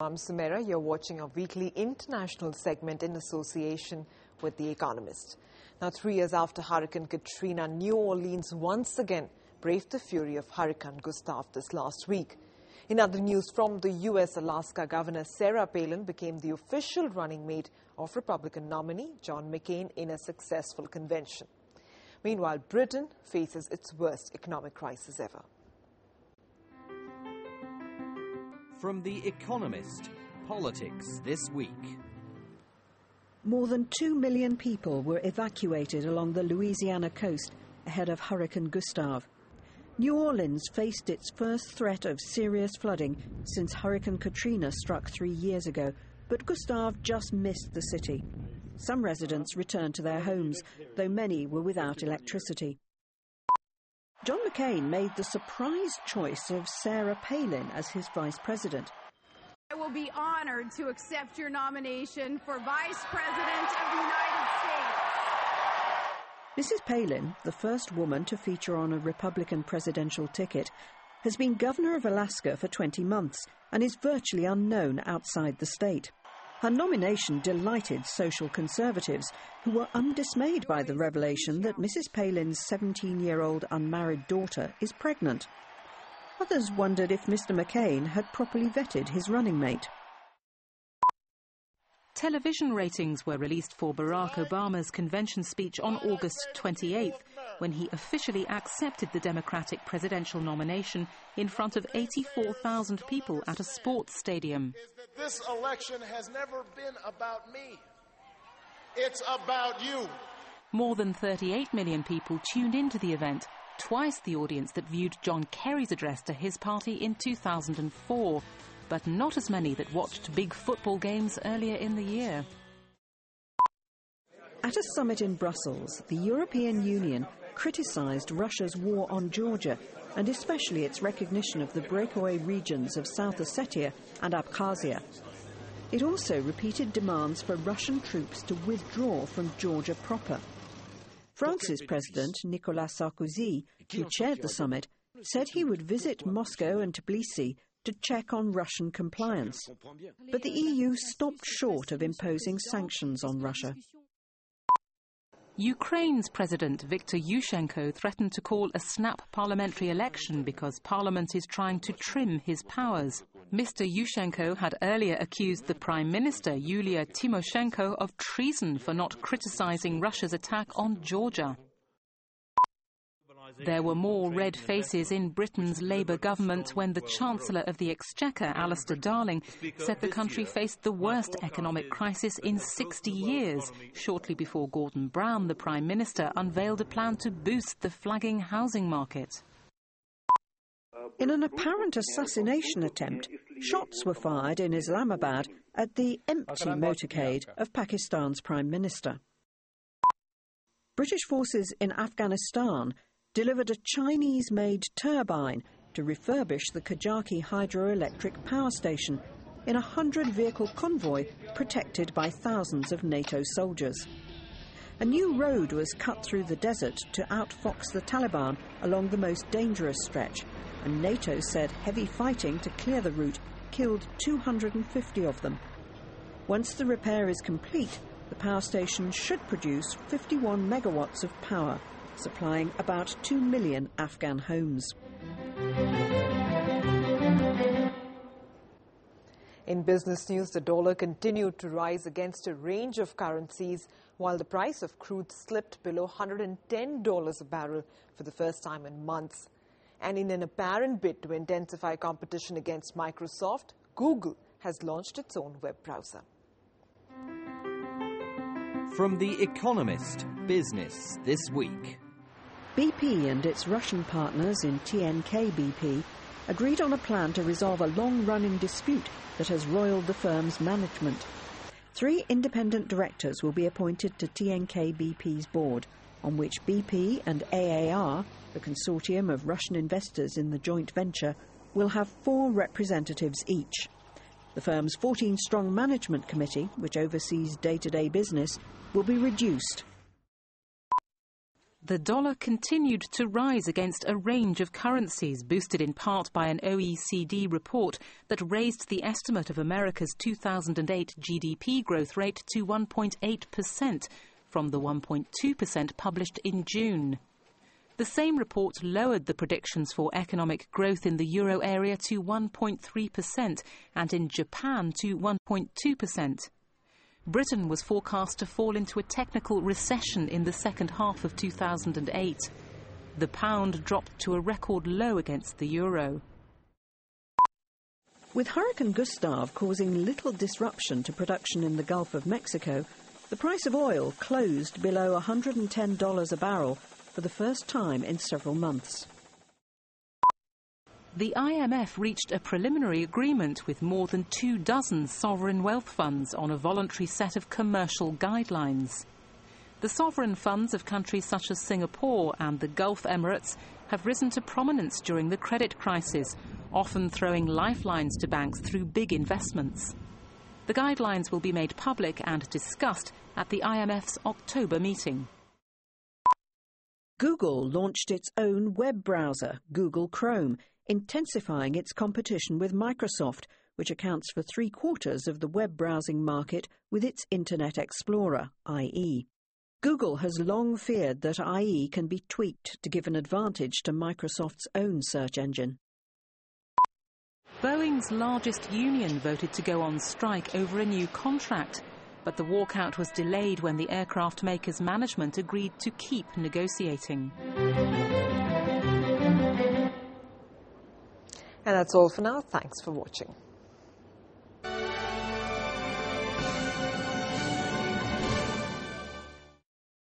I'm Sumera. You're watching our weekly international segment in association with The Economist. Now, 3 years after Hurricane Katrina, New Orleans once again braved the fury of Hurricane Gustav this last week. In other news from the U.S., Alaska Governor Sarah Palin became the official running mate of Republican nominee John McCain in a successful convention. Meanwhile, Britain faces its worst economic crisis ever. From The Economist, politics this week. More than 2 million people were evacuated along the Louisiana coast ahead of Hurricane Gustav. New Orleans faced its first threat of serious flooding since Hurricane Katrina struck 3 years ago, but Gustav just missed the city. Some residents returned to their homes, though many were without electricity. John McCain made the surprise choice of Sarah Palin as his vice president. I will be honored to accept your nomination for Vice President of the United States. Mrs. Palin, the first woman to feature on a Republican presidential ticket, has been governor of Alaska for 20 months and is virtually unknown outside the state. Her nomination delighted social conservatives who were undismayed by the revelation that Mrs. Palin's 17-year-old unmarried daughter is pregnant. Others wondered if Mr. McCain had properly vetted his running mate. Television ratings were released for Barack Obama's convention speech on August 28th, when he officially accepted the Democratic presidential nomination in front of 84,000 people at a sports stadium. This election has never been about me. It's about you. More than 38 million people tuned into the event, twice the audience that viewed John Kerry's address to his party in 2004, but not as many that watched big football games earlier in the year. At a summit in Brussels, the European Union criticised Russia's war on Georgia, and especially its recognition of the breakaway regions of South Ossetia and Abkhazia. It also repeated demands for Russian troops to withdraw from Georgia proper. France's President Nicolas Sarkozy, who chaired the summit, said he would visit Moscow and Tbilisi to check on Russian compliance. But the EU stopped short of imposing sanctions on Russia. Ukraine's President Viktor Yushchenko threatened to call a snap parliamentary election because Parliament is trying to trim his powers. Mr. Yushchenko had earlier accused the Prime Minister, Yulia Tymoshenko, of treason for not criticising Russia's attack on Georgia. There were more red faces in Britain's Labour government when the Chancellor of the Exchequer, Alistair Darling, said the country faced the worst economic crisis in 60 years, shortly before Gordon Brown, the Prime Minister, unveiled a plan to boost the flagging housing market. In an apparent assassination attempt, shots were fired in Islamabad at the empty motorcade of Pakistan's Prime Minister. British forces in Afghanistan delivered a Chinese-made turbine to refurbish the Kajaki hydroelectric power station in a 100-vehicle convoy protected by thousands of NATO soldiers. A new road was cut through the desert to outfox the Taliban along the most dangerous stretch, and NATO said heavy fighting to clear the route killed 250 of them. Once the repair is complete, the power station should produce 51 megawatts of power, supplying about 2 million Afghan homes. In business news, the dollar continued to rise against a range of currencies, while the price of crude slipped below $110 a barrel for the first time in months. And in an apparent bid to intensify competition against Microsoft, Google has launched its own web browser. From The Economist, business this week. BP and its Russian partners in TNK BP agreed on a plan to resolve a long-running dispute that has roiled the firm's management. 3 independent directors will be appointed to TNK BP's board, on which BP and AAR, the consortium of Russian investors in the joint venture, will have 4 representatives each. The firm's 14-strong management committee, which oversees day-to-day business, will be reduced. The dollar continued to rise against a range of currencies, boosted in part by an OECD report that raised the estimate of America's 2008 GDP growth rate to 1.8% from the 1.2% published in June. The same report lowered the predictions for economic growth in the euro area to 1.3% and in Japan to 1.2%. Britain was forecast to fall into a technical recession in the second half of 2008. The pound dropped to a record low against the euro. With Hurricane Gustav causing little disruption to production in the Gulf of Mexico, the price of oil closed below $110 a barrel for the first time in several months. The IMF reached a preliminary agreement with more than 24 sovereign wealth funds on a voluntary set of commercial guidelines. The sovereign funds of countries such as Singapore and the Gulf Emirates have risen to prominence during the credit crisis, often throwing lifelines to banks through big investments. The guidelines will be made public and discussed at the IMF's October meeting. Google launched its own web browser, Google Chrome, intensifying its competition with Microsoft, which accounts for 3/4 of the web browsing market with its Internet Explorer, IE. Google has long feared that IE can be tweaked to give an advantage to Microsoft's own search engine. Boeing's largest union voted to go on strike over a new contract, but the walkout was delayed when the aircraft maker's management agreed to keep negotiating. And that's all for now. Thanks for watching.